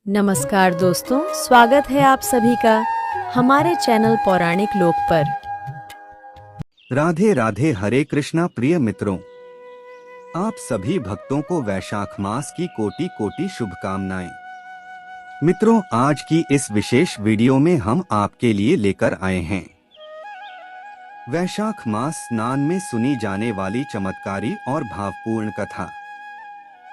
नमस्कार दोस्तों, स्वागत है आप सभी का हमारे चैनल पौराणिक लोक पर। राधे राधे। हरे कृष्णा। प्रिय मित्रों, आप सभी भक्तों को वैशाख मास की कोटि कोटि शुभकामनाएं। मित्रों, आज की इस विशेष वीडियो में हम आपके लिए लेकर आए हैं वैशाख मास स्नान में सुनी जाने वाली चमत्कारी और भावपूर्ण कथा,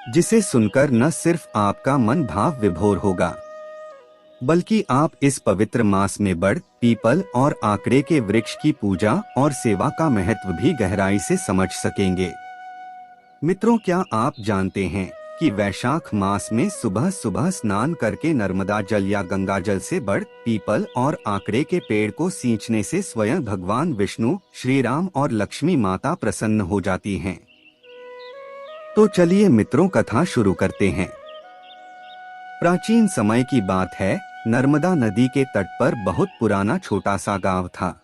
जिसे सुनकर न सिर्फ आपका मन भाव विभोर होगा, बल्कि आप इस पवित्र मास में बड़, पीपल और आकड़े के वृक्ष की पूजा और सेवा का महत्व भी गहराई से समझ सकेंगे। मित्रों, क्या आप जानते हैं कि वैशाख मास में सुबह सुबह स्नान करके नर्मदा जल या गंगा जल से बड़, पीपल और आकड़े के पेड़ को सींचने से स्वयं भगवान विष्णु, श्री राम और लक्ष्मी माता प्रसन्न हो जाती हैं। तो चलिए मित्रों, कथा शुरू करते हैं। प्राचीन समय की बात है। नर्मदा नदी के तट पर बहुत पुराना छोटा सा गांव था।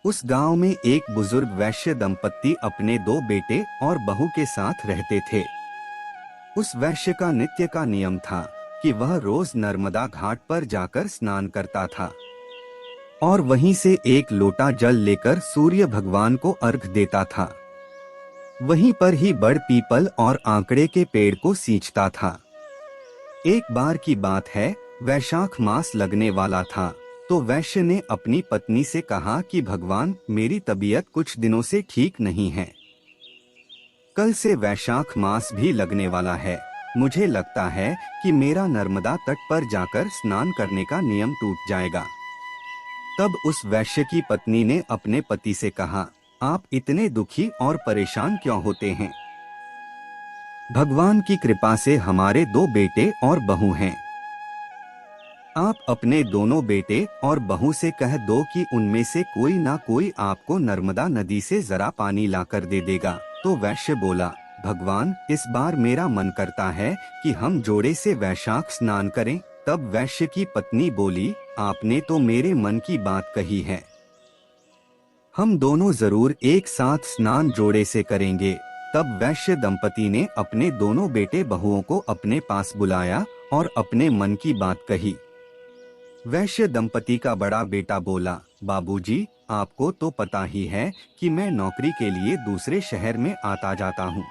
उस गांव में एक बुजुर्ग वैश्य दंपत्ति अपने 2 बेटे और बहू के साथ रहते थे। उस वैश्य का नित्य का नियम था कि वह रोज नर्मदा घाट पर जाकर स्नान करता था और वहीं से एक लोटा जल लेकर सूर्य भगवान को अर्घ देता था। वहीं पर ही बड़, पीपल और आंकड़े के पेड़ को सींचता था। एक बार की बात है, वैशाख मास लगने वाला था तो वैश्य ने अपनी पत्नी से कहा कि भगवान, मेरी तबीयत कुछ दिनों से ठीक नहीं है। कल से वैशाख मास भी लगने वाला है। मुझे लगता है कि मेरा नर्मदा तट पर जाकर स्नान करने का नियम टूट जाएगा। तब उस वैश्य की पत्नी ने अपने पति से कहा, आप इतने दुखी और परेशान क्यों होते हैं? भगवान की कृपा से हमारे 2 बेटे और बहू हैं। आप अपने दोनों बेटे और बहू से कह दो कि उनमें से कोई ना कोई आपको नर्मदा नदी से जरा पानी लाकर दे देगा। तो वैश्य बोला, भगवान, इस बार मेरा मन करता है कि हम जोड़े से वैशाख स्नान करें। तब वैश्य की पत्नी बोली, आपने तो मेरे मन की बात कही है। हम दोनों जरूर एक साथ स्नान जोड़े से करेंगे। तब वैश्य दंपति ने अपने दोनों बेटे बहुओं को अपने पास बुलाया और अपने मन की बात कही। वैश्य दंपति का बड़ा बेटा बोला, बाबूजी, आपको तो पता ही है कि मैं नौकरी के लिए दूसरे शहर में आता जाता हूँ।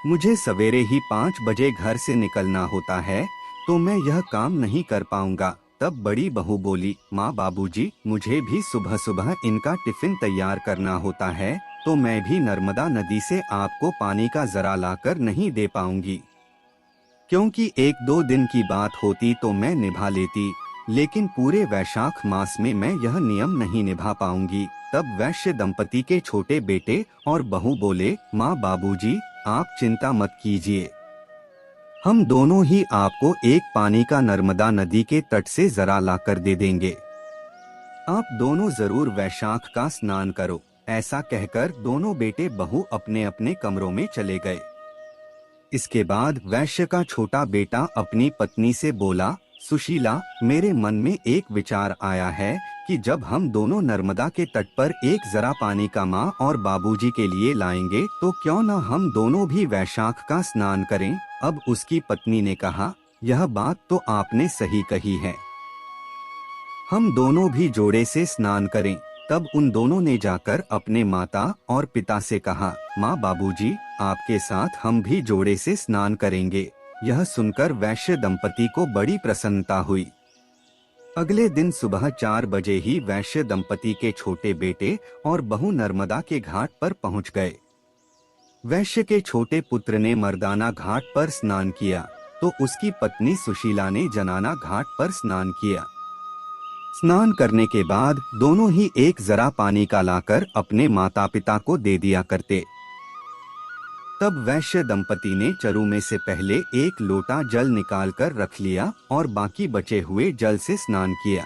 मुझे सवेरे ही 5 बजे घर से निकलना होता है, तो मैं यह काम नहीं कर पाऊंगा। तब बड़ी बहू बोली, माँ बाबूजी, मुझे भी सुबह सुबह इनका टिफिन तैयार करना होता है, तो मैं भी नर्मदा नदी से आपको पानी का जरा लाकर नहीं दे पाऊंगी। क्योंकि 1-2 दिन की बात होती तो मैं निभा लेती, लेकिन पूरे वैशाख मास में मैं यह नियम नहीं निभा पाऊंगी। तब वैश्य दंपति के छोटे बेटे और बहू बोले, माँ बाबूजी, आप चिंता मत कीजिए, हम दोनों ही आपको एक पानी का नर्मदा नदी के तट से जरा लाकर दे देंगे। आप दोनों जरूर वैशाख का स्नान करो। ऐसा कहकर दोनों बेटे बहू अपने अपने कमरों में चले गए। इसके बाद वैश्य का छोटा बेटा अपनी पत्नी से बोला, सुशीला, मेरे मन में एक विचार आया है कि जब हम दोनों नर्मदा के तट पर एक जरा पानी का माँ और बाबूजी के लिए लाएंगे, तो क्यों न हम दोनों भी वैशाख का स्नान करें। अब उसकी पत्नी ने कहा, यह बात तो आपने सही कही है, हम दोनों भी जोड़े से स्नान करें। तब उन दोनों ने जाकर अपने माता और पिता से कहा, माँ बाबूजी, आपके साथ हम भी जोड़े से स्नान करेंगे। यह सुनकर वैश्य दंपति को बड़ी प्रसन्नता हुई। अगले दिन सुबह 4 बजे ही वैश्य दंपति के छोटे बेटे और बहू नर्मदा के घाट पर पहुंच गए। वैश्य के छोटे पुत्र ने मर्दाना घाट पर स्नान किया, तो उसकी पत्नी सुशीला ने जनाना घाट पर स्नान किया। स्नान करने के बाद दोनों ही एक जरा पानी का लाकर अपने माता पिता को दे दिया करते। तब वैश्य दंपति ने चरु में से पहले एक लोटा जल निकालकर रख लिया और बाकी बचे हुए जल से स्नान किया।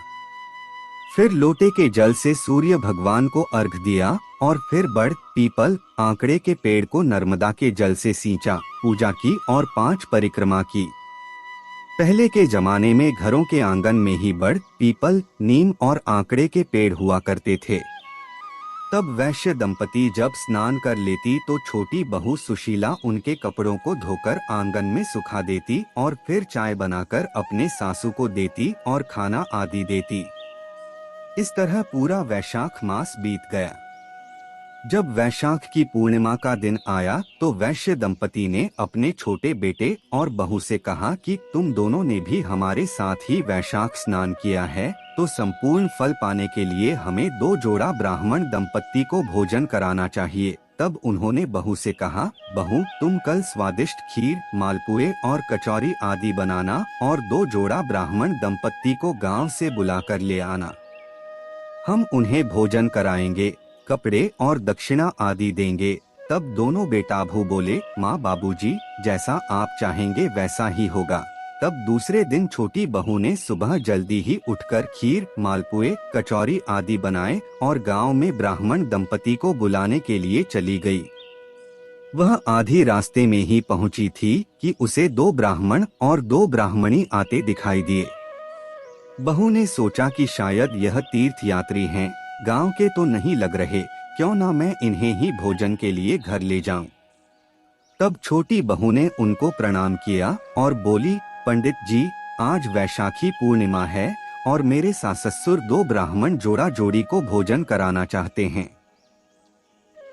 फिर लोटे के जल से सूर्य भगवान को अर्घ दिया और फिर बड़, पीपल, आंकड़े के पेड़ को नर्मदा के जल से सींचा, पूजा की और 5 परिक्रमा की। पहले के जमाने में घरों के आंगन में ही बड़, पीपल, नीम और आंकड़े के पेड़ हुआ करते थे। तब वैश्य दंपति जब स्नान कर लेती तो छोटी बहू सुशीला उनके कपड़ों को धोकर आंगन में सुखा देती और फिर चाय बनाकर अपने सासू को देती और खाना आदि देती। इस तरह पूरा वैशाख मास बीत गया। जब वैशाख की पूर्णिमा का दिन आया तो वैश्य दंपति ने अपने छोटे बेटे और बहू से कहा कि तुम दोनों ने भी हमारे साथ ही वैशाख स्नान किया है, तो संपूर्ण फल पाने के लिए हमें 2 जोड़ा ब्राह्मण दंपति को भोजन कराना चाहिए। तब उन्होंने बहू से कहा, बहू तुम कल स्वादिष्ट खीर, मालपुए और कचौरी आदि बनाना और 2 जोड़ा ब्राह्मण दंपति को गांव से बुलाकर ले आना। हम उन्हें भोजन कराएंगे, कपड़े और दक्षिणा आदि देंगे। तब दोनों बेटाभू बोले, माँ बाबूजी, जैसा आप चाहेंगे वैसा ही होगा। तब दूसरे दिन छोटी बहू ने सुबह जल्दी ही उठकर खीर, मालपुए, कचौरी आदि बनाए और गांव में ब्राह्मण दंपति को बुलाने के लिए चली गई। वह आधी रास्ते में ही पहुंची थी कि उसे 2 ब्राह्मण और 2 ब्राह्मणी आते दिखाई दिए। बहू ने सोचा कि शायद यह तीर्थ यात्री हैं, गांव के तो नहीं लग रहे, क्यों ना मैं इन्हें ही भोजन के लिए घर ले जाऊं। तब छोटी बहू ने उनको प्रणाम किया और बोली, पंडित जी, आज वैशाखी पूर्णिमा है और मेरे सास ससुर 2 ब्राह्मण जोड़ा जोड़ी को भोजन कराना चाहते हैं।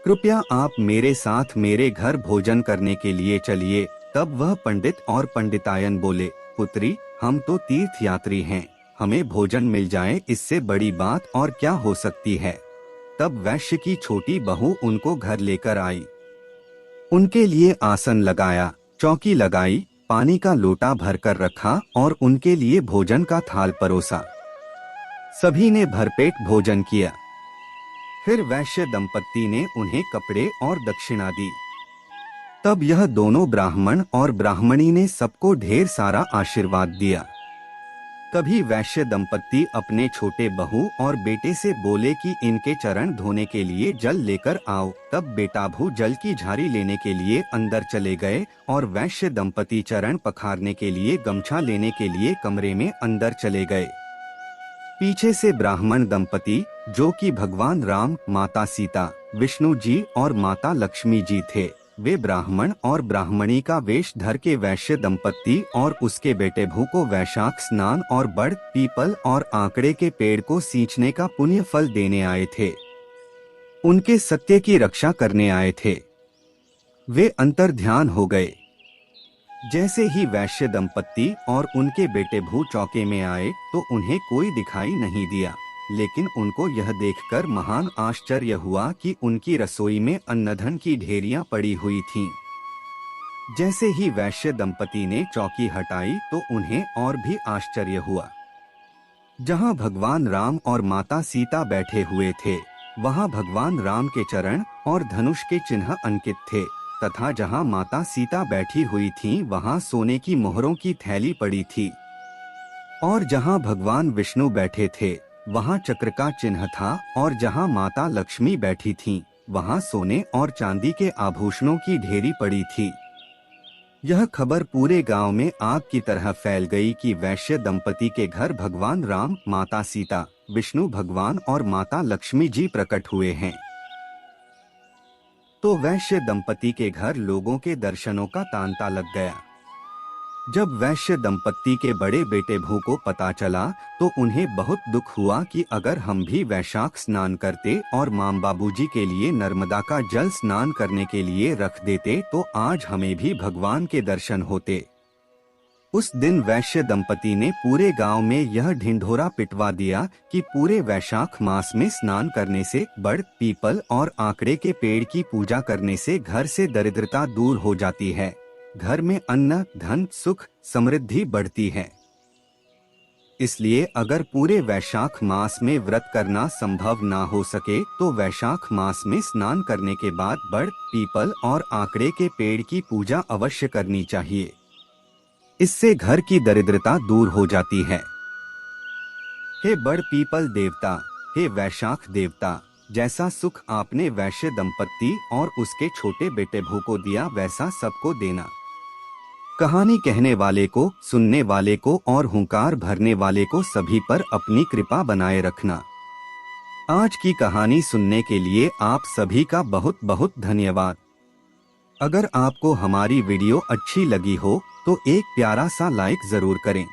कृपया आप मेरे साथ मेरे घर भोजन करने के लिए चलिए। तब वह पंडित और पंडितायन बोले, पुत्री, हम तो तीर्थ यात्री हैं, हमें भोजन मिल जाए इससे बड़ी बात और क्या हो सकती है। तब वैश्य की छोटी बहू उनको घर लेकर आई, उनके लिए आसन लगाया, चौकी लगाई, पानी का लोटा भरकर रखा और उनके लिए भोजन का थाल परोसा। सभी ने भरपेट भोजन किया। फिर वैश्य दंपति ने उन्हें कपड़े और दक्षिणा दी। तब यह दोनों ब्राह्मण और ब्राह्मणी ने सबको ढेर सारा आशीर्वाद दिया। तभी वैश्य दंपति अपने छोटे बहू और बेटे से बोले कि इनके चरण धोने के लिए जल लेकर आओ। तब बेटाभू जल की झारी लेने के लिए अंदर चले गए और वैश्य दंपति चरण पखारने के लिए गमछा लेने के लिए कमरे में अंदर चले गए। पीछे से ब्राह्मण दंपति, जो कि भगवान राम, माता सीता, विष्णु जी और माता लक्ष्मी जी थे, वे ब्राह्मण और ब्राह्मणी का वेश धर के वैश्य दंपति और उसके बेटे भू को वैशाख स्नान और बड़, पीपल और आंकड़े के पेड़ को सींचने का पुण्य फल देने आए थे। उनके सत्य की रक्षा करने आए थे। वे अंतर ध्यान हो गए। जैसे ही वैश्य दंपति और उनके बेटे भू चौके में आए तो उन्हें कोई दिखाई नहीं दिया, लेकिन उनको यह देखकर महान आश्चर्य हुआ कि उनकी रसोई में अन्नधन की ढेरियां पड़ी हुई थीं। जैसे ही वैश्य दंपति ने चौकी हटाई तो उन्हें और भी आश्चर्य हुआ। जहां भगवान राम और माता सीता बैठे हुए थे, वहां भगवान राम के चरण और धनुष के चिन्ह अंकित थे, तथा जहां माता सीता बैठी हुई थीं, वहां सोने की मोहरों की थैली पड़ी थी। और जहां भगवान विष्णु बैठे थे, वहां चक्र का चिन्ह था, और जहां माता लक्ष्मी बैठी थीं, वहां सोने और चांदी के आभूषणों की ढेरी पड़ी थी। यह खबर पूरे गांव में आग की तरह फैल गई कि वैश्य दंपति के घर भगवान राम, माता सीता, विष्णु भगवान और माता लक्ष्मी जी प्रकट हुए हैं। तो वैश्य दंपति के घर लोगों के दर्शनों का तांता लग गया। जब वैश्य दंपति के बड़े बेटे भू को पता चला तो उन्हें बहुत दुख हुआ कि अगर हम भी वैशाख स्नान करते और माम बाबूजी के लिए नर्मदा का जल स्नान करने के लिए रख देते तो आज हमें भी भगवान के दर्शन होते। उस दिन वैश्य दंपति ने पूरे गांव में यह ढिंढोरा पिटवा दिया कि पूरे वैशाख मास में स्नान करने से, बड़, पीपल और आंकड़े के पेड़ की पूजा करने से घर से दरिद्रता दूर हो जाती है, घर में अन्न, धन, सुख, समृद्धि बढ़ती है। इसलिए अगर पूरे वैशाख मास में व्रत करना संभव ना हो सके तो वैशाख मास में स्नान करने के बाद बड़, पीपल और आंकड़े के पेड़ की पूजा अवश्य करनी चाहिए। इससे घर की दरिद्रता दूर हो जाती है। हे बड़ पीपल देवता, हे वैशाख देवता, जैसा सुख आपने वैश्य दंपति और उसके छोटे बेटे भू को दिया वैसा सबको देना। कहानी कहने वाले को, सुनने वाले को और हुंकार भरने वाले को सभी पर अपनी कृपा बनाए रखना। आज की कहानी सुनने के लिए आप सभी का बहुत बहुत धन्यवाद। अगर आपको हमारी वीडियो अच्छी लगी हो तो एक प्यारा सा लाइक जरूर करें।